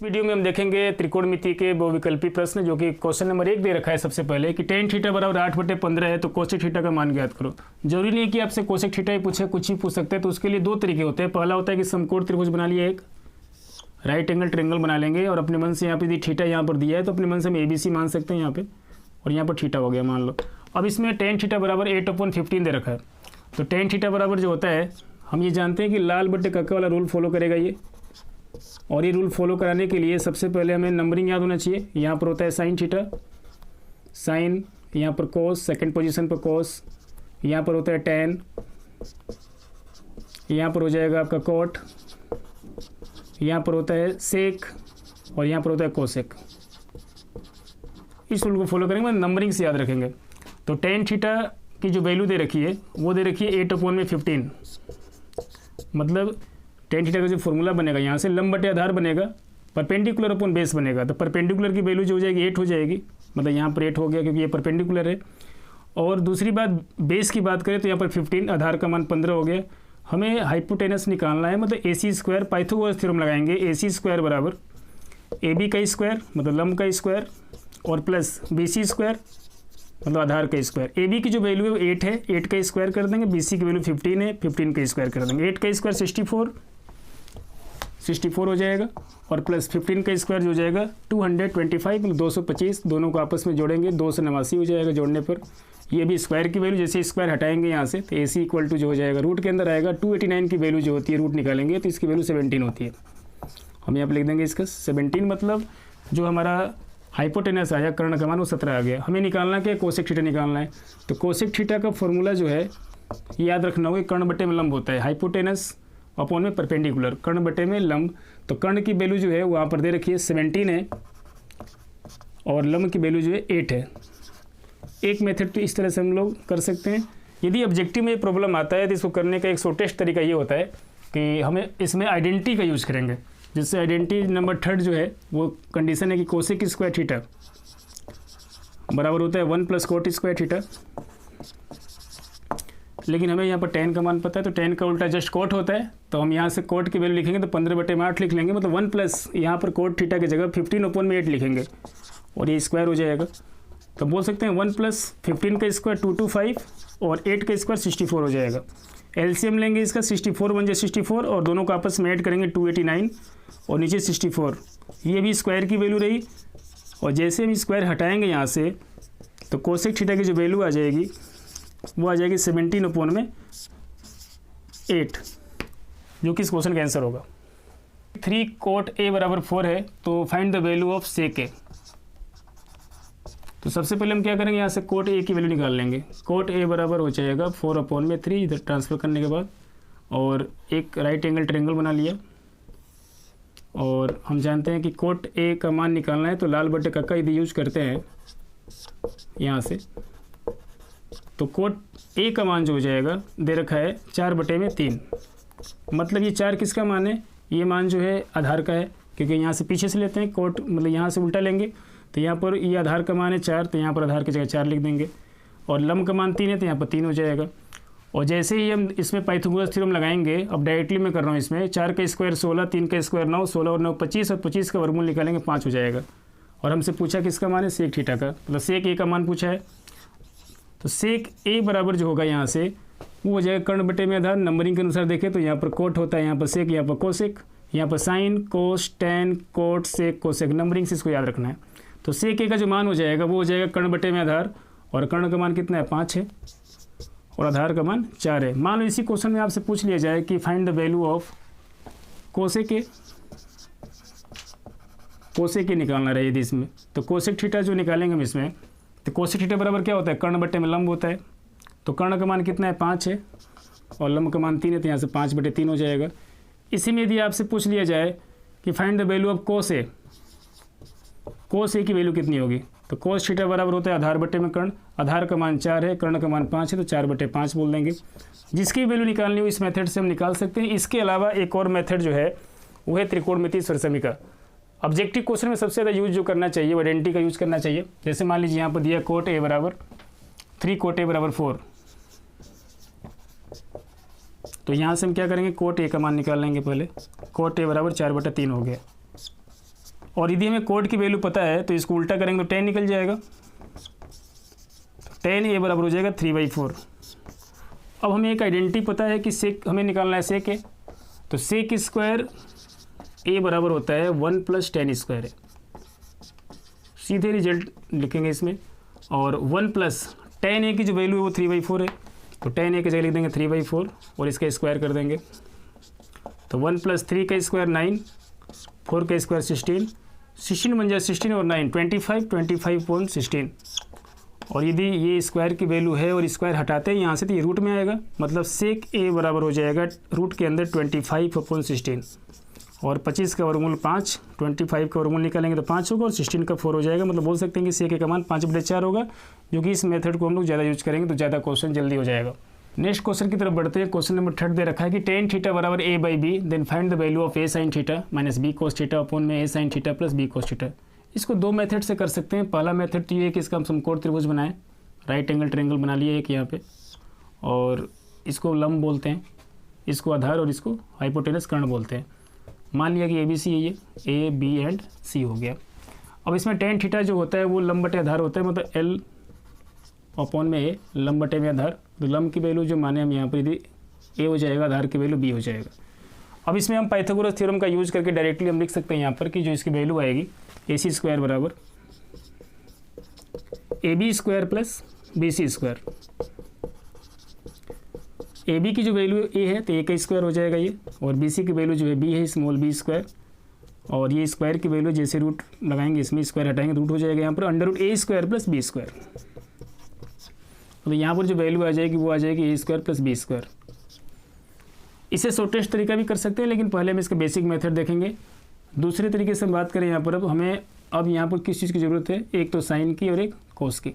इस वीडियो में हम देखेंगे त्रिकोणमिति के बहुविकल्पी प्रश्न, जो कि क्वेश्चन नंबर 1 दे रखा है सबसे पहले कि tan थीटा बराबर 8/15 है तो कोसेक थीटा का मान ज्ञात करो। जरूरी नहीं कि आपसे कोसेक थीटा ही पूछे, कुछ ही पूछ सकते हैं। तो उसके लिए दो तरीके होते हैं। पहला होता है कि समकोण त्रिभुज बना लिया, एक राइट एंगल ट्रायंगल बना लेंगे और अपने मन से यहाँ पे यदि थीटा यहाँ पर दिया है तो अपने मन से हम ABC मान सकते हैं यहाँ पे, और यहाँ पर थीटा हो गया मान लो। अब इसमें tan थीटा बराबर 8/15 दे रखा है। तो tan थीटा बराबर जो होता है, हम ये जानते हैं कि लाल बट्टे कक्का वाला रूल फॉलो करेगा ये, और ये रूल फॉलो कराने के लिए सबसे पहले हमें नंबरिंग याद होना चाहिए। यहाँ पर होता है साइन थीटा, साइन, यहाँ पर कोस, सेकंड पोजीशन पर कोस, यहाँ पर होता है टैन, यहाँ पर हो जाएगा आपका कोट, यहाँ पर होता है सेक, और यहाँ पर होता है कोसेक। इस रूल को फॉलो करेंगे, नंबरिंग से याद रखेंगे। तो tan थीटा की जो वैल्यू दे रखी है वो दे रखी है 8/15। मतलब tan थीटा का जो फॉर्मूला बनेगा, यहाँ से लंब बटे आधार बनेगा, परपेंडिकुलर अपॉन बेस बनेगा। तो परपेंडिकुलर की वैल्यू जो हो जाएगी 8 हो जाएगी, मतलब यहाँ पर 8 हो गया क्योंकि ये परपेंडिकुलर है। और दूसरी बात, बेस की बात करें तो यहाँ पर 15, आधार का मान 15 हो गया। हमें हाइपोटेनस निकालना है, मतलब AC², पाइथागोरस थ्योरम लगाएंगे। AC² बराबर AB का स्क्वायर मतलब लंब का स्क्वायर, और प्लस BC² मतलब आधार का स्क्वायर। AB की जो वैल्यू है वो 8 है, 8 का स्क्वायर कर देंगे। BC की वैल्यू 15 है, 15 का स्क्वायर कर देंगे। 8 का स्क्वायर 64 हो जाएगा, और प्लस 15 का स्क्वायर जो हो जाएगा 225 मतलब 225। दोनों को आपस में जोड़ेंगे 2 से 89 हो जाएगा जोड़ने पर। ये भी स्क्वायर की वैल्यू, जैसे स्क्वायर हटाएंगे यहाँ से तो AC इक्वल टू जो हो जाएगा रूट के अंदर आएगा 289 की वैल्यू जो होती है, रूट निकालेंगे तो इसकी वैल्यू 17 होती है। हम यहाँ पर लिख देंगे इसका 17, मतलब जो हमारा हाइपोटेनस आया कर्ण का मान वो 17 आ गया। हमें निकालना क्या है, कोसेक थीटा निकालना है। तो कोसेक थीटा का फॉर्मूला जो है याद रखना होगा, कर्ण बटे में लंब होता है, हाइपोटेनस अपॉन में परपेंडिकुलर, कर्ण बटे में लंब। तो कर्ण की वैल्यू जो है वहाँ पर दे रखी है 17 है, और लंब की वैल्यू जो है 8 है। एक मेथड तो इस तरह से हम लोग कर सकते हैं। यदि ऑब्जेक्टिव में प्रॉब्लम आता है तो इसको करने का एक शॉर्टेस्ट तरीका ये होता है कि हमें इसमें आइडेंटिटी का यूज़ करेंगे। जिससे आइडेंटिटी नंबर 3 जो है वो कंडीशन है कि कोसेक स्क्वायर थीटा बराबर होता है 1 + कोट स्क्वायर थीटा। लेकिन हमें यहाँ पर tan का मान पता है, तो tan का उल्टा जस्ट कोट होता है। तो हम यहाँ से कोट की वैल्यू लिखेंगे तो 15/8 लिख लेंगे, मतलब 1 प्लस यहाँ पर कोट थीटा की जगह 15/8 लिखेंगे, और ये स्क्वायर हो जाएगा। तो बोल सकते हैं 1 + 15 का स्क्वायर 225, और 8 का स्क्वायर 64 हो जाएगा। एलसीएम लेंगे इसका, 64 बन जाए 64, और दोनों को आपस में ऐड करेंगे 289, और नीचे 64। ये भी स्क्वायर की वैल्यू रही, और जैसे हम स्क्वायर हटाएंगे यहाँ से तो कोसेक थीटा की जो वैल्यू आ जाएगी वो आ जाएगी 17/8, जो कि इस क्वेश्चन का आंसर होगा। 3 cot A बराबर 4 है, तो find the value of sec A। तो सबसे पहले हम क्या करेंगे, यहाँ से cot A की वैल्यू निकाल लेंगे। cot A बराबर हो जाएगा 4/3 इधर ट्रांसफर करने के बाद, और एक राइट एंगल ट्रायंगल बना लिया। और हम जानते हैं कि cot A का मान निकालना है तो लाल बटे कक्का यदि यूज करते हैं यहाँ से, तो cot A का मान जो हो जाएगा दे रखा है 4/3। मतलब ये 4 किसका मान है, ये मान जो है आधार का है, क्योंकि यहाँ से पीछे से लेते हैं कोट, मतलब यहाँ से उल्टा लेंगे तो यहाँ पर ये आधार का मान है 4, तो यहाँ पर आधार की जगह 4 लिख देंगे। और लंब का मान 3 है तो यहाँ पर 3 हो जाएगा। और जैसे ही हम इसमें पाइथागोरस थ्योरम लगाएंगे, अब डायरेक्टली मैं कर रहा हूँ इसमें, 4 का स्क्वायर 16, 3 का स्क्वायर 9, 16 और 9 25, और 25 का वर्गमूल निकालेंगे 5 हो जाएगा। और हमसे पूछा किसका मान है, सेक थीटा का, मतलब सेक A का मान पूछा है। तो सेक A बराबर जो होगा यहाँ से वो हो जाएगा कर्ण बटे में आधार। नंबरिंग के अनुसार देखें तो यहाँ पर कोट होता है, यहाँ पर सेक, यहाँ पर कोसेक, यहाँ पर साइन, कोस, टैन, कोट, सेक, कोसेक। नंबरिंग से इसको याद रखना है। तो सेक A का जो मान हो जाएगा वो हो जाएगा कर्ण बटे में आधार, और कर्ण का मान कितना है 5 है, और आधार का मान 4 है। मान लो इसी क्वेश्चन में आपसे पूछ लिया जाए कि find the value of cosec A। Cosec A निकालना रहे यदि इसमें, तो कोसेक थीटा जो निकालेंगे हम इसमें, तो कोसेक थीटा बराबर क्या होता है, कर्ण बटे में लंब होता है। तो कर्ण का मान कितना है 5 है, और लंब का मान 3 है, तो यहाँ से 5/3 हो जाएगा। इसी में यदि आपसे पूछ लिया जाए कि find the value of cos A, cos A की वैल्यू कितनी होगी, तो कोस थीटा बराबर होता है आधार बटे में कर्ण। आधार का मान 4 है, कर्ण का मान 5 है, तो 4/5 बोल देंगे। जिसकी वैल्यू निकालनी हो इस मेथड से हम निकाल सकते हैं। इसके अलावा एक और मेथड जो है वो है त्रिकोणमिति स्वरसमीका। ऑब्जेक्टिव क्वेश्चन में सबसे ज़्यादा यूज जो करना चाहिए वो आइडेंटिटी का यूज़ करना चाहिए। जैसे मान लीजिए यहाँ पर दिया cot A बराबर 3, cot A बराबर 4, तो यहाँ से हम क्या करेंगे, cot A का मान निकाल लेंगे पहले। cot A बराबर 4/3 हो गया। और यदि हमें कोट की वैल्यू पता है तो इसको उल्टा करेंगे तो 10 निकल जाएगा। 10 ए बराबर हो जाएगा 3/4। अब हमें एक आइडेंटिटी पता है कि सेक हमें निकालना है सेक ए, तो सेक स्क्वायर ए बराबर होता है 1 + 10 स्क्वायर है। सीधे रिजल्ट लिखेंगे इसमें, और 1 + 10 ए की जो वैल्यू है वो 3/4 है, तो 10 ए की जगह लिख देंगे 3/4 और इसका स्क्वायर कर देंगे। तो 1 + 3 का स्क्वायर 9, 4 का स्क्वायर 16, 16 बन जाए 16 और 9 25, 25.16। और यदि ये स्क्वायर की वैल्यू है और स्क्वायर हटाते हैं यहाँ से तो ये रूट में आएगा, मतलब सेक ए बराबर हो जाएगा रूट के अंदर 25/16 और 25 का वर्गमूल 5, 25 का वर्गमूल निकालेंगे तो 5 होगा और 16 का 4 हो जाएगा। मतलब बोल सकते हैं कि सेक ए का मान 5/4 होगा, जो कि इस मेथड को हम लोग ज़्यादा यूज करेंगे तो ज़्यादा क्वेश्चन जल्दी हो जाएगा। नेक्स्ट क्वेश्चन की तरफ बढ़ते हैं। क्वेश्चन नंबर 3 दे रखा है कि tan थीटा बराबर a/b, then find the value of a sin theta minus b cos theta upon में a sin theta plus b cos theta. इसको दो मेथड से कर सकते हैं। पहला मेथड तो ये है कि इसका हम समकोण त्रिभुज बनाएं, राइट एंगल ट्रायंगल बना लिए एक यहाँ पे, और इसको लंब बोलते हैं, इसको आधार और इसको हाइपोटेनस कर्ण बोलते हैं। मान लिया कि ABC है, ये A, B एंड C हो गया। अब इसमें tan थीटा जो होता है वो लंब बटे आधार होता है, मतलब L अपॉन में A, लंब बटे में आधार। तो लंब की वैल्यू जो माने हम यहाँ पर यदि A हो जाएगा, आधार की वैल्यू B हो जाएगा। अब इसमें हम पाइथागोरस थ्योरम का यूज करके डायरेक्टली हम लिख सकते हैं यहाँ पर कि जो इसकी वैल्यू आएगी AC स्क्वायर बराबर AB square plus BC square. AB की जो वैल्यू A है तो A का स्क्वायर हो जाएगा ये, और BC की वैल्यू जो है B है स्मॉल b स्क्वायर, और ये स्क्वायर की वैल्यू जैसे रूट लगाएंगे इसमें स्क्वायर हटाएंगे रूट हो जाएगा यहाँ पर √A square plus B square. तो यहाँ पर जो वैल्यू आ जाएगी वो आ जाएगी A square plus B square. इसे शॉर्टेस्ट तरीका भी कर सकते हैं, लेकिन पहले हम इसका बेसिक मेथड देखेंगे। दूसरे तरीके से हम बात करें यहाँ पर, अब यहाँ पर किस चीज़ की ज़रूरत है, एक तो साइन की और एक कोस की,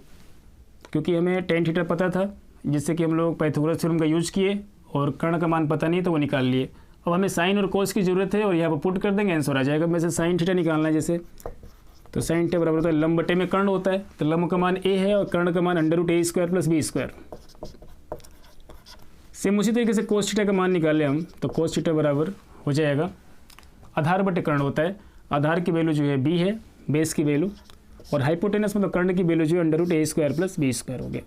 क्योंकि हमें tan थीटा पता था जिससे कि हम लोग पाइथागोरस थ्योरम का यूज किए, और कर्ण का मान पता नहीं तो वो निकाल लिए। अब हमें साइन और कोस की ज़रूरत है और यहाँ पर पुट कर देंगे, आंसर आ जाएगा। वैसे साइन थीटा निकालना है जैसे, तो साइन थीटा बराबर होता है लंब बटे में कर्ण होता है, तो लंब का मान A है और कर्ण का मान √A square plus B square. Same उसी तरीके से कोस थीटा का मान निकाले हम, तो कोस थीटा बराबर हो जाएगा आधार बटे कर्ण होता है, आधार की वैल्यू जो है B है, बेस की वैल्यू, और हाइपोटेनस मतलब कर्ण की वैल्यू जो है √A square plus B square हो गया।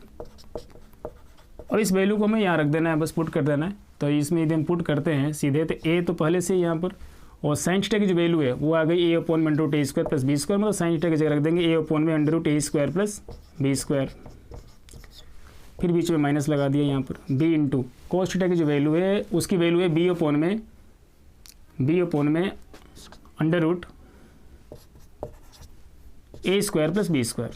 और इस वैल्यू को हमें यहाँ रख देना है, बस पुट कर देना है। तो इसमें यदि हम पुट करते हैं सीधे, तो A तो पहले से यहाँ पर, और साइन थीटा की जो वैल्यू है वो आ गई A अपॉन में √A square plus B square, मतलब साइन थीटा की जगह रख देंगे A अपॉन में √A square plus B square, फिर बीच में माइनस लगा दिया यहाँ पर B इंटू कोस थीटा की जो वैल्यू है उसकी वैल्यू है B अपॉन में √A square plus B square,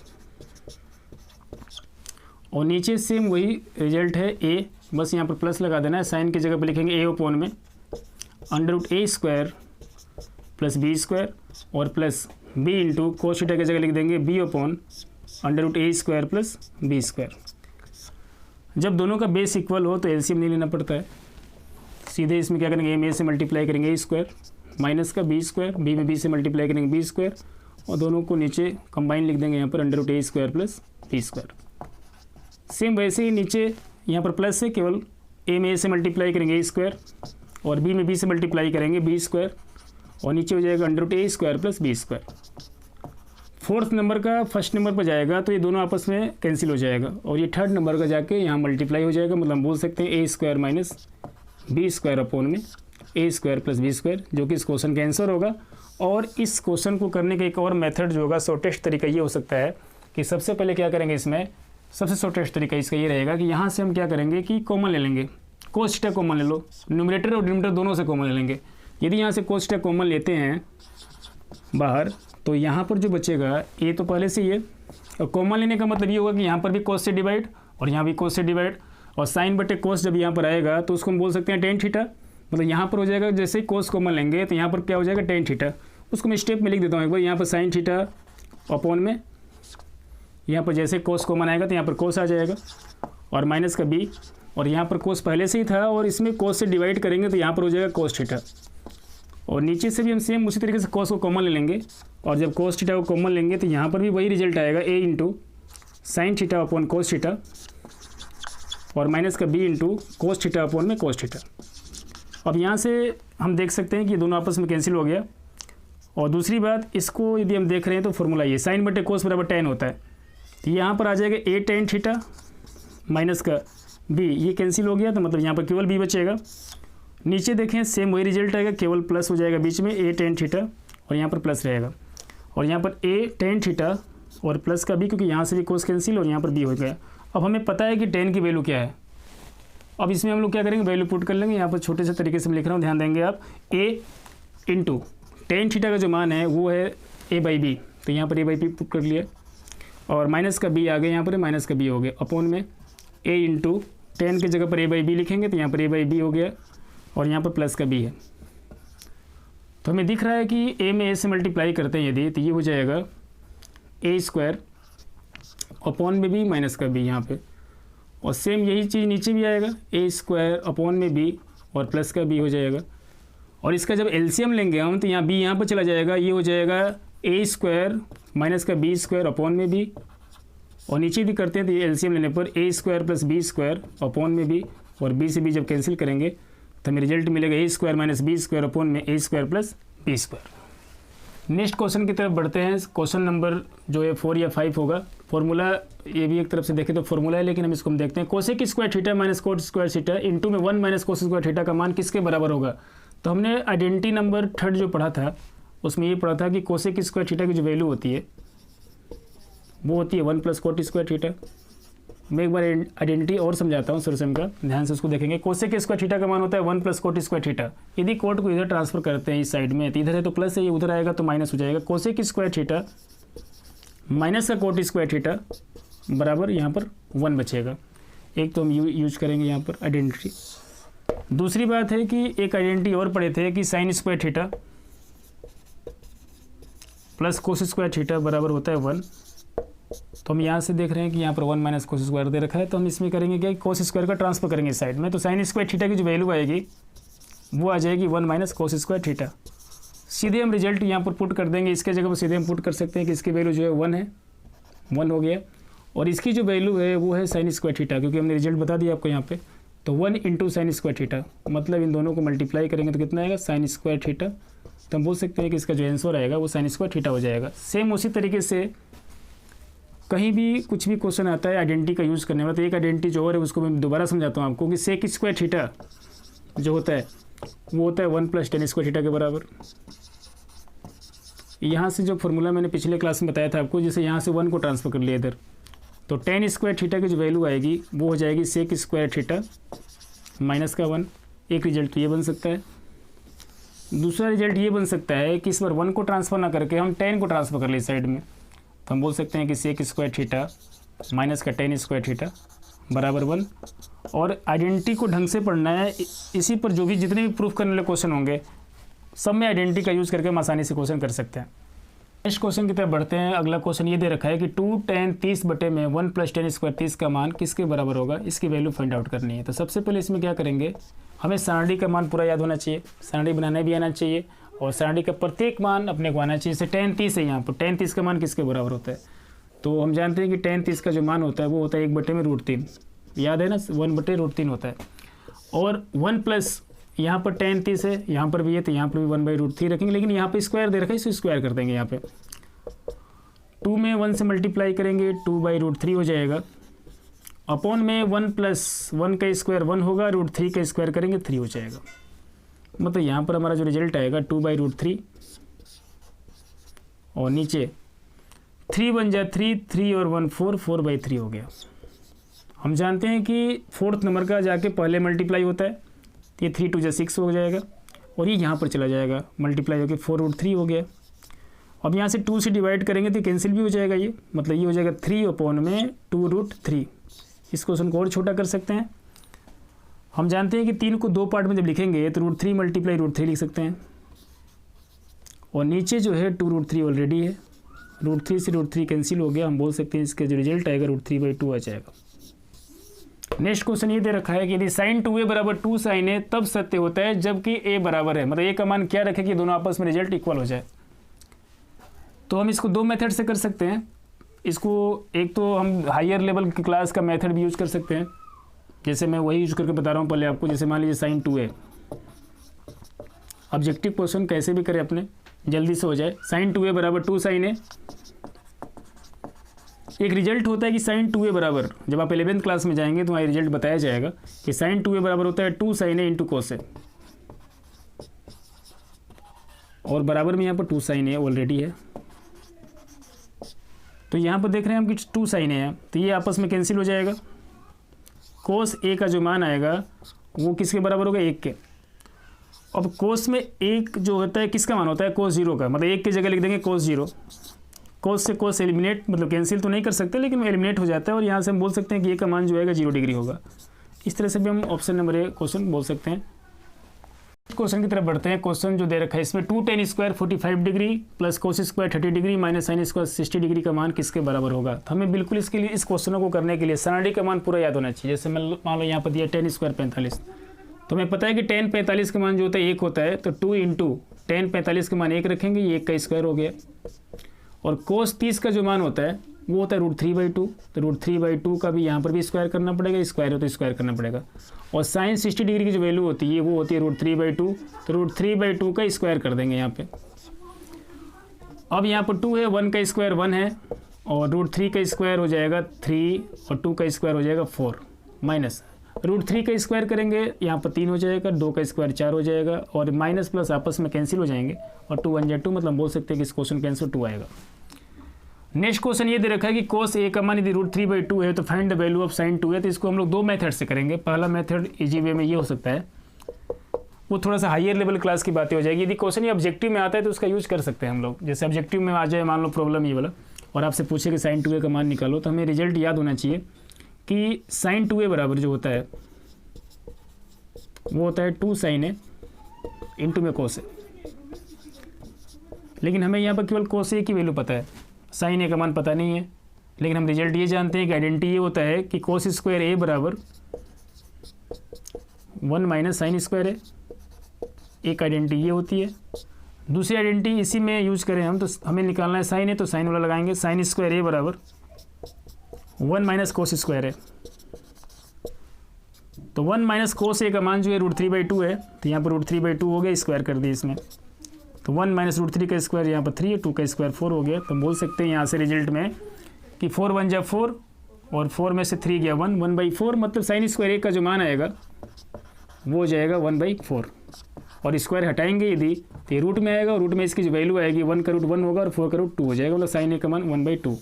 और नीचे सेम वही रिजल्ट है A, बस यहाँ पर प्लस लगा देना है। साइन की जगह पर लिखेंगे A अपॉन में √A square plus B square, और plus B into cos theta की जगह लिख देंगे B upon √A square plus B square. जब दोनों का बेस इक्वल हो तो एलसीएम नहीं लेना पड़ता है, सीधे इसमें क्या करेंगे A में A से मल्टीप्लाई करेंगे A स्क्वायर, माइनस का B स्क्वायर, B में B से मल्टीप्लाई करेंगे B स्क्वायर, और दोनों को नीचे कंबाइन लिख देंगे यहाँ पर √A square plus B square. Same वैसे ही नीचे यहाँ पर प्लस है, केवल A में A से मल्टीप्लाई करेंगे A स्क्वायर, और B में B से मल्टीप्लाई करेंगे B स्क्वायर, और नीचे हो जाएगा √A square plus B square. Fourth number का फर्स्ट नंबर पर जाएगा तो ये दोनों आपस में कैंसिल हो जाएगा, और ये थर्ड नंबर का जाके यहाँ मल्टीप्लाई हो जाएगा, मतलब हम बोल सकते हैं A square minus B square upon में A square plus B square, जो कि इस क्वेश्चन का आंसर होगा। और इस क्वेश्चन को करने का एक और मेथड जो होगा, शॉर्टेस्ट तरीका ये हो सकता है कि सबसे पहले क्या करेंगे, इसमें सबसे शॉर्टेस्ट तरीका इसका ये रहेगा कि यहाँ से हम क्या करेंगे कि कॉमन ले लेंगे, कोस थीटा कॉमन ले लो, न्यूमरेटर और डिनोमिनेटर दोनों से कॉमन ले लेंगे। यदि यहाँ से कोस थीटा कॉमन लेते हैं बाहर, तो यहाँ पर जो बचेगा A तो पहले से ही है, और कॉमन लेने का मतलब ये होगा कि यहाँ पर भी कोस से डिवाइड और यहाँ भी कोस से डिवाइड, और साइन बटे कोस जब यहाँ पर आएगा तो उसको हम बोल सकते हैं tan थीटा, मतलब यहाँ पर हो जाएगा जैसे ही कोस कॉमन लेंगे तो यहाँ पर क्या हो जाएगा tan थीटा। उसको मैं स्टेप में लिख देता हूँ एक बार, यहाँ पर साइन थीटा अपॉन में, यहाँ पर जैसे कोस कॉमन आएगा तो यहाँ पर कोस आ जाएगा, और माइनस का B, और यहाँ पर कोस पहले से ही था और इसमें कोस से डिवाइड करेंगे तो यहाँ पर हो जाएगा कोस थीटा, और नीचे से भी हम सेम उसी तरीके से कोस को कॉमन ले लेंगे, और जब कोस थीटा को कॉमन लेंगे तो यहाँ पर भी वही रिजल्ट आएगा A into sine theta upon cos theta, और माइनस का B into cos theta upon में कोस थीटा। अब यहाँ से हम देख सकते हैं कि दोनों आपस में कैंसिल हो गया, और दूसरी बात, इसको यदि हम देख रहे हैं तो फॉर्मूला ये साइन बटे कोस बराबर tan होता है, तो यहाँ पर आ जाएगा a tan थीटा माइनस का b, ये कैंसिल हो गया, तो मतलब यहाँ पर केवल b बचेगा। नीचे देखें सेम वही रिजल्ट आएगा, केवल प्लस हो जाएगा बीच में a tan थीटा और यहाँ पर प्लस रहेगा, और यहाँ पर a tan थीटा और प्लस का b, क्योंकि यहाँ से भी कोस कैंसिल और यहाँ पर b हो गया। अब हमें पता है कि tan की वैल्यू क्या है। अब इसमें हम लोग क्या करेंगे, वैल्यू पुट कर लेंगे। यहाँ पर छोटे से तरीके से मैं लिख रहा हूँ, ध्यान देंगे आप। a इंटू tan थीटा का जो मान है वो है a/b, तो यहाँ पर a/b पुट कर लिया, और माइनस का b आ गया, यहाँ पर माइनस का b हो गया, अपॉन में a इंटू tan की जगह पर a/b लिखेंगे, तो यहाँ पर a/b हो गया, और यहाँ पर प्लस का b है। तो हमें दिख रहा है कि a में a से मल्टीप्लाई करते हैं यदि, तो ये हो जाएगा a स्क्वायर अपॉन में b माइनस का b यहाँ पे, और सेम यही चीज़ नीचे भी आएगा, a स्क्वायर अपॉन में b और प्लस का b हो जाएगा। और इसका जब एलसीएम लेंगे हम, तो यहाँ b यहाँ पर चला जाएगा, ये हो जाएगा a स्क्वायर माइनस का b स्क्वायर अपॉन में b, और नीचे भी करते हैं तो ये एलसीएम लेने पर a square plus b square upon में b, और b से b जब कैंसिल करेंगे तो हमें रिजल्ट मिलेगा a square minus b square upon में a square plus b square. Next question की तरफ बढ़ते हैं। क्वेश्चन नंबर जो है 4 या 5 होगा। फॉर्मूला ये भी एक तरफ से देखें तो फॉर्मूला है, लेकिन हम इसको देखते हैं। Cosec square theta minus cot square theta into में 1 माइनस कोस स्क्वायर थीटा का मान किसके बराबर होगा। तो हमने आइडेंटिटी नंबर 3 जो पढ़ा था उसमें ये पढ़ा था कि कोसेक स्क्वायर थीटा की जो वैल्यू होती है वो होती है 1 प्लस कोट स्क्वायर थीटा। मैं एक बार आइडेंटिटी और समझाता हूँ सुरसम का, ध्यान से उसको देखेंगे। कोसेक स्क्वायर थीटा का मान होता है 1 प्लस कोट स्क्वायर थीटा। यदि कोट को इधर ट्रांसफर करते हैं इस साइड में, तो इधर है तो प्लस है, ये उधर आएगा तो माइनस हो जाएगा। कोसेक स्क्वायर थीटा माइनस का कोट स्क्वायर थीटा बराबर यहाँ पर 1 बचेगा। एक तो हम यूज करेंगे यहाँ पर आइडेंटिटी। दूसरी बात है कि एक आइडेंटिटी और पढ़े थे कि sine square theta plus cos square theta बराबर होता है 1। तो हम यहाँ से देख रहे हैं कि यहाँ पर 1 माइनस कोस स्क्वायर दे रखा है, तो हम इसमें करेंगे क्या, कोस स्क्वायर का ट्रांसफर करेंगे इस साइड में। तो साइन स्क्वायर थीटा की जो वैल्यू आएगी वो आ जाएगी 1 माइनस कोस स्क्वायर थीटा। सीधे हम रिजल्ट यहाँ पर पुट कर देंगे, इसके जगह पर सीधे हम पुट कर सकते हैं कि इसकी वैल्यू जो है 1 है, 1 हो गया, और इसकी जो वैल्यू है वो है साइन स्क्वायर थीटा, क्योंकि हमने रिजल्ट बता दिया आपको यहाँ पे। तो 1 इंटू साइन स्क्वायर थीटा, मतलब इन दोनों को मल्टीप्लाई करेंगे तो कितना आएगा, साइन स्क्वायर थीटा। तो हम बोल सकते हैं कि इसका जो आंसर आएगा वो साइन स्क्वायर थीटा हो जाएगा। सेम उसी तरीके से कहीं भी कुछ भी क्वेश्चन आता है आइडेंटिटी का यूज़ करने वाला, तो एक आइडेंटिटी जो और है उसको मैं दोबारा समझाता हूँ आपको कि सेक स्क्वायर थीटा जो होता है वो होता है 1 प्लस टेन स्क्वायर थीटा के बराबर। यहाँ से जो फॉर्मूला मैंने पिछले क्लास में बताया था आपको, जैसे यहाँ से 1 को ट्रांसफर कर लिया इधर, तो टेन स्क्वायर थीटा की जो वैल्यू आएगी वो हो जाएगी सेक स्क्वायर थीटा माइनस का 1। एक रिजल्ट तो ये बन सकता है। दूसरा रिजल्ट ये बन सकता है कि इस बार 1 को ट्रांसफर ना करके हम 10 को ट्रांसफर कर ले साइड में, तो हम बोल सकते हैं कि सेक स्क्वायर थीटा माइनस का 10 स्क्वायर थीटा बराबर 1। और आइडेंटिटी को ढंग से पढ़ना है, इसी पर जो भी जितने भी प्रूफ करने वाले क्वेश्चन होंगे सब में आइडेंटिटी का यूज़ करके हम आसानी से क्वेश्चन कर सकते हैं। नेक्स्ट क्वेश्चन की तरफ बढ़ते हैं। अगला क्वेश्चन ये दे रखा है कि 2 tan 30 बटे में 1 प्लस टेन स्क्वायर 30 का मान किसके बराबर होगा, इसकी वैल्यू फाइंड आउट करनी है। तो सबसे पहले इसमें क्या करेंगे, हमें सारणी का मान पूरा याद होना चाहिए, सारणी बनाने भी आना चाहिए, और सारणी का प्रत्येक मान अपने को आना चाहिए। जैसे tan 30 है, यहाँ पर tan 30 का मान किसके बराबर होता है, तो हम जानते हैं कि tan 30 का जो मान होता है वो होता है 1 बटे में √3, याद है ना, 1 बटे √3 होता है। और 1 प्लस यहाँ पर tan 30 है, यहाँ पर भी है, तो यहाँ पर भी 1/√3 रखेंगे, लेकिन यहाँ पे स्क्वायर दे रखा है, इसको स्क्वायर कर देंगे। यहाँ पे 2 में 1 से मल्टीप्लाई करेंगे 2/√3 हो जाएगा, अपॉन में 1 प्लस 1 का स्क्वायर 1 होगा, √3 का स्क्वायर करेंगे 3 हो जाएगा। मतलब यहाँ पर हमारा जो रिजल्ट आएगा 2/√3, और नीचे 3 बन जाए 3 और 1 4, 4/3 हो गया। हम जानते हैं कि 4th नंबर का जाके पहले मल्टीप्लाई होता है, तो ये 3 2 6 हो जाएगा, और ये यहाँ पर चला जाएगा मल्टीप्लाई होकर 4√3 हो गया। अब यहाँ से 2 से डिवाइड करेंगे तो कैंसिल भी हो जाएगा ये, मतलब ये हो जाएगा 3 अपॉन में 2√3। इस क्वेश्चन को और छोटा कर सकते हैं। हम जानते हैं कि 3 को 2 पार्ट में जब लिखेंगे तो √3 मल्टीप्लाई √3 लिख सकते हैं, और नीचे जो है 2√3 ऑलरेडी है, √3 से √3 कैंसिल हो गया। हम बोल सकते हैं इसका जो रिजल्ट आएगा √3/2 आ जाएगा। नेक्स्ट क्वेश्चन ये दे रखा है कि यदि साइन 2a बराबर 2 साइन a तब सत्य होता है जबकि a बराबर है, मतलब a का मान क्या रखे कि दोनों आपस में रिजल्ट इक्वल हो जाए। तो हम इसको 2 मेथड से कर सकते हैं। इसको एक तो हम हायर लेवल की क्लास का मेथड भी यूज़ कर सकते हैं, जैसे मैं वही यूज़ करके बता रहा हूँ पहले आपको। जैसे मान लीजिए साइन 2a, ऑब्जेक्टिव क्वेश्चन कैसे भी करें अपने, जल्दी से हो जाए। साइन 2a बराबर 2 साइन ए। एक रिजल्ट होता है कि साइन 2a बराबर, जब आप 11th क्लास में जाएंगे तो वहाँ रिजल्ट बताया जाएगा कि साइन 2a बराबर होता है 2 साइन ए इंटू कोस ए, और बराबर में यहाँ पर 2 साइन ए ऑलरेडी है। तो यहाँ पर देख रहे हैं हम कि 2 साइन ए है, तो ये आपस में कैंसिल हो जाएगा। कोस ए का जो मान आएगा वो किसके बराबर होगा, 1 के। अब कोस में 1 जो होता है किसका मान होता है, कोस 0 का, मतलब 1 की जगह लिख देंगे कोस 0। कोस से कोस एलिमिनेट, मतलब कैंसिल तो नहीं कर सकते लेकिन वो एलिमिनेट हो जाता है, और यहाँ से हम बोल सकते हैं कि ए का मान जो आएगा 0 डिग्री होगा। इस तरह से भी हम ऑप्शन नंबर ए क्वेश्चन बोल सकते हैं। क्वेश्चन की तरफ बढ़ते हैं। क्वेश्चन जो दे रखा है इसमें 2 tan square 45 degree plus cos square 30 degree minus sine square 60 degree का मान किसके बराबर होगा। तो हमें बिल्कुल इसके लिए, इस क्वेश्चनों को करने के लिए सनाडी का मान पूरा याद होना चाहिए। जैसे मान लो यहाँ पर दिया tan स्क्वायर 45, तो हमें पता है कि tan 45 का मान जो होता है 1 होता है, तो 2 इंटू tan 45 का मान 1 रखेंगे, ये 1 का स्क्वायर हो गया। और कोस 30 का जो मान होता है वो होता है √3/2, तो √3/2 का भी यहाँ पर भी स्क्वायर करना पड़ेगा, स्क्वायर हो तो स्क्वायर करना पड़ेगा। और साइन 60 डिग्री की जो वैल्यू होती है वो होती है √3/2, तो √3/2 का स्क्वायर कर देंगे यहाँ पे। अब यहाँ पर 2 है, 1 का स्क्वायर 1 है, और √3 का स्क्वायर हो जाएगा 3, और 2 का स्क्वायर हो जाएगा 4, माइनस √3 का स्क्वायर करेंगे यहाँ पर 3 हो जाएगा, 2 का स्क्वायर 4 हो जाएगा, और माइनस प्लस आपस में कैंसिल हो जाएंगे, और 2 1 2, मतलब बोल सकते हैं कि इस क्वेश्चन के आंसर 2 आएगा। नेक्स्ट क्वेश्चन ये दे रखा है कि कोस ए का मान यदि √3/2 है तो find the value of sine 2 है। तो इसको हम लोग 2 मेथड से करेंगे। पहला मेथड इजी वे में ये हो सकता है, वो थोड़ा सा हायर लेवल क्लास की बातें हो जाएगी। यदि क्वेश्चन ये ऑब्जेक्टिव में आता है तो उसका यूज कर सकते हैं हम लोग। जैसे ऑब्जेक्टिव में आ जाए मान लो प्रॉब्लम ये वाला, और आपसे पूछे कि साइन 2a का मान निकालो, तो हमें रिजल्ट याद होना चाहिए कि साइन 2a बराबर जो होता है वो होता है 2 साइन ए इंटू में कोस ए। लेकिन हमें यहाँ पर केवल कोस ए की वैल्यू पता है, साइन ए का मान पता नहीं है। लेकिन हम रिजल्ट ये जानते हैं कि आइडेंटिटी ये होता है कि कोस स्क्वायर ए बराबर 1 माइनस साइन स्क्वायर ए। एक आइडेंटिटी ये होती है। दूसरी आइडेंटिटी इसी में यूज करें हम, तो हमें निकालना है साइन ए, तो साइन वाला लगाएंगे, साइन स्क्वायर ए बराबर 1 माइनस कोस स्क्वायर ए। तो 1 माइनस कोस ए का मान जो है √3/2 है, तो यहाँ पर √3/2 हो गया, स्क्वायर कर दिया इसमें, तो 1 माइनस √3 का स्क्वायर यहाँ पर 3 है, 2 का स्क्वायर 4 हो गया। तो बोल सकते हैं यहाँ से रिजल्ट में कि 4 1 जा 4, और 4 में से 3 गया 1, 1/4, मतलब साइन स्क्वायर ए का जो मान आएगा वो हो जाएगा 1/4। और स्क्वायर हटाएंगे यदि तो ये रूट में आएगा, और रूट में इसकी जो वैल्यू आएगी 1 का रूट 1 होगा और 4 का रूट 2 हो जाएगा, मतलब साइन ए का मान 1/2।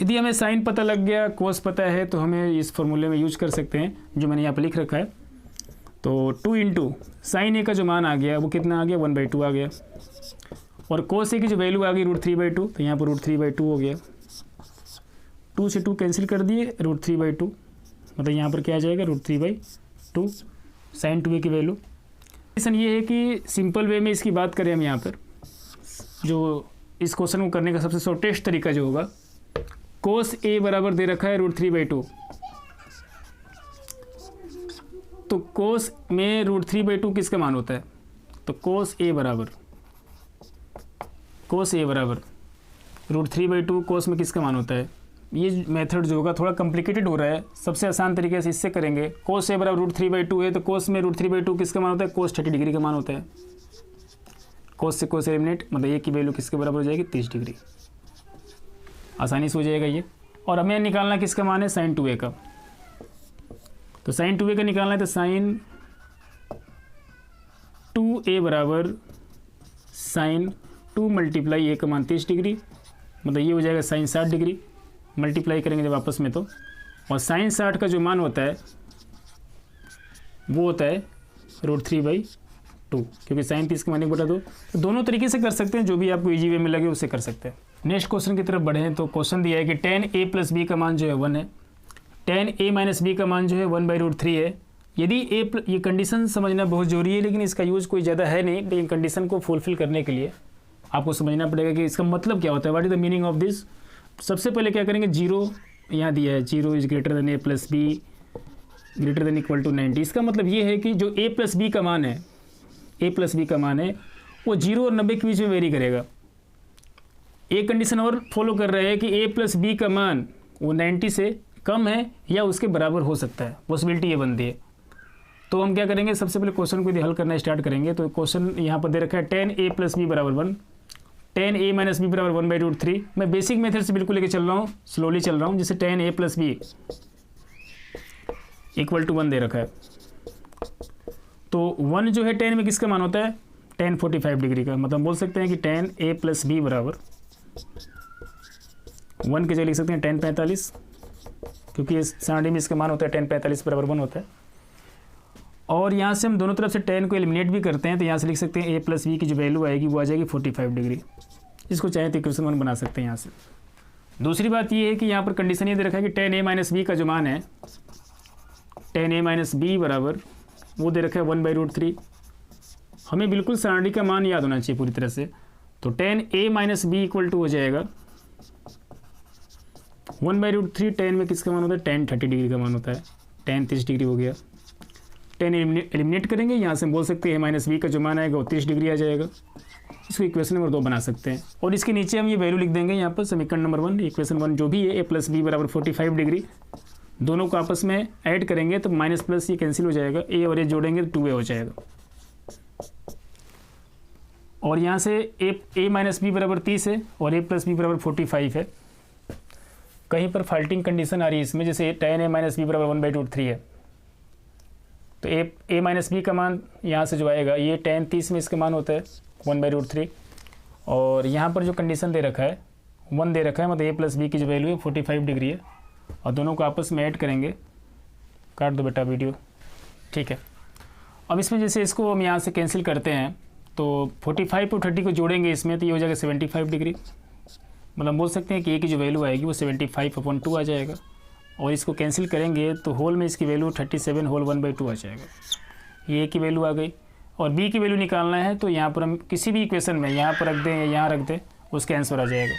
यदि हमें साइन पता लग गया, कोस पता है, तो हमें इस फॉर्मूले में यूज कर सकते हैं जो मैंने यहाँ पर लिख रखा है। तो 2 इंटू साइन ए का जो मान आ गया वो कितना आ गया, 1/2 आ गया, और कोस ए की जो वैल्यू आ गई √3/2, तो यहाँ पर √3/2 हो गया। 2 से 2 कैंसिल कर दिए, √3/2, मतलब यहाँ पर क्या आ जाएगा, √3/2 साइन 2a की वैल्यू। क्वेश्चन ये है कि सिंपल वे में इसकी बात करें हम यहाँ पर, जो इस क्वेश्चन को करने का सबसे शॉर्टेस्ट तरीका जो होगा, कोस ए बराबर दे रखा है √3/2, तो कोस में √3/2 किसका मान होता है, तो कोस ए बराबर √3/2 कोस में किसका मान होता है। ये मेथड जो होगा थोड़ा कॉम्प्लिकेटेड हो रहा है, सबसे आसान तरीके से इससे करेंगे। कोस ए बराबर √3/2 है, तो कोस में √3/2 किसका मान होता है, कोस 30 डिग्री का मान होता है। कोस से कोस एलिमिनेट, मतलब ए की वैल्यू किसके बराबर हो जाएगी, 30 डिग्री। आसानी से हो जाएगा ये। और हमें निकालना किसका मान है, साइन 2a का। तो साइन 2a का निकालना है, तो साइन 2a बराबर साइन 2 मल्टीप्लाई ए का मान 30 डिग्री, मतलब ये हो जाएगा साइन 60 डिग्री। मल्टीप्लाई करेंगे जब आपस में तो, और साइन 60 का जो मान होता है वो होता है √3/2, क्योंकि साइन 30 का मान 1/2। तो दोनों तरीके से कर सकते हैं, जो भी आपको इजी वे में लगे उससे कर सकते हैं। नेक्स्ट क्वेश्चन की तरफ बढ़े हैं। तो क्वेश्चन दिया है कि tan a + b का मान जो है 1 है, tan a - b का मान जो है 1/√3 है। यदि ये कंडीशन समझना बहुत जरूरी है, लेकिन इसका यूज़ कोई ज़्यादा है नहीं, लेकिन कंडीशन को फुलफिल करने के लिए आपको समझना पड़ेगा कि इसका मतलब क्या होता है, what is the meaning of this. सबसे पहले क्या करेंगे, 0 यहाँ दिया है, 0 is greater than a + b greater than equal to 90। इसका मतलब ये है कि जो a + b का मान है, वो 0 और 90 के बीच में वेरी करेगा। एक कंडीशन और फॉलो कर रहा है कि a + b का मान वो 90 से कम है या उसके बराबर हो सकता है, पॉसिबिलिटी ये बनती है। तो हम क्या करेंगे, सबसे पहले क्वेश्चन को यदि हल करना स्टार्ट करेंगे तो क्वेश्चन यहाँ पर दे रखा है 10a + b = 1, 10a - b = 1/√3। मैं बेसिक मेथड से बिल्कुल लेके चल रहा हूँ, स्लोली चल रहा हूँ। जैसे 10a + b = 1 दे रखा है, तो 1 जो है 10 में किसका मान होता है, tan 45 डिग्री का। मतलब बोल सकते हैं कि 10a + b = 1 के जगह लिख सकते हैं tan 45, क्योंकि इस सारणी में इसका मान होता है tan 45 = 1 होता है। और यहाँ से हम दोनों तरफ से tan को एलिमिनेट भी करते हैं, तो यहाँ से लिख सकते हैं a + b की जो वैल्यू आएगी वो आ जाएगी 45 डिग्री। इसको चाहे तो इक्वेशन 1 बना सकते हैं यहाँ से। दूसरी बात ये है कि यहाँ पर कंडीशन ये दे रखा है कि tan a - b का जो मान है, tan a - b बराबर वो दे रखा है 1/√3। हमें बिल्कुल सारणी का मान याद होना चाहिए पूरी तरह से। तो tan a - b = हो जाएगा 1/√3। tan में किसका मान होता है, tan 30 डिग्री का मान होता है, tan 30 डिग्री हो गया। tan एलिमिनेट करेंगे, यहाँ से हम बोल सकते हैं a - b का जो मान आएगा वो 30 डिग्री आ जाएगा। इसको इक्वेशन नंबर 2 बना सकते हैं। और इसके नीचे हम ये वैल्यू लिख देंगे यहाँ पर समीकरण नंबर 1, इक्वेशन 1 जो भी है, a + b = 45 डिग्री। दोनों को आपस में ऐड करेंगे तो माइनस प्लस ये कैंसिल हो जाएगा, a और a जोड़ेंगे तो 2a हो जाएगा। और यहाँ से a - b = 30 है और a + b = 45 है। कहीं पर फाल्टिंग कंडीशन आ रही है इसमें, जैसे tan a - b = 1/√3 है, तो a - b का मान यहाँ से जो आएगा, ये tan 30 में इसका मान होता है 1/√3। और यहाँ पर जो कंडीशन दे रखा है 1 दे रखा है, मतलब a + b की जो वैल्यू है 45 डिग्री है। और दोनों को आपस में ऐड करेंगे, काट दो बेटा वीडियो, ठीक है। अब इसमें जैसे इसको हम यहाँ से कैंसिल करते हैं तो 45 और 30 को जोड़ेंगे इसमें, तो ये हो जाएगा 75 डिग्री। मतलब बोल सकते हैं कि a की जो वैल्यू आएगी वो 75/2 आ जाएगा। और इसको कैंसिल करेंगे तो होल में इसकी वैल्यू 37 होल 1/2 आ जाएगा। ये a की वैल्यू आ गई। और b की वैल्यू निकालना है तो यहाँ पर हम किसी भी इक्वेशन में यहाँ पर रख दें या यहाँ रख दें, उसका आंसर आ जाएगा।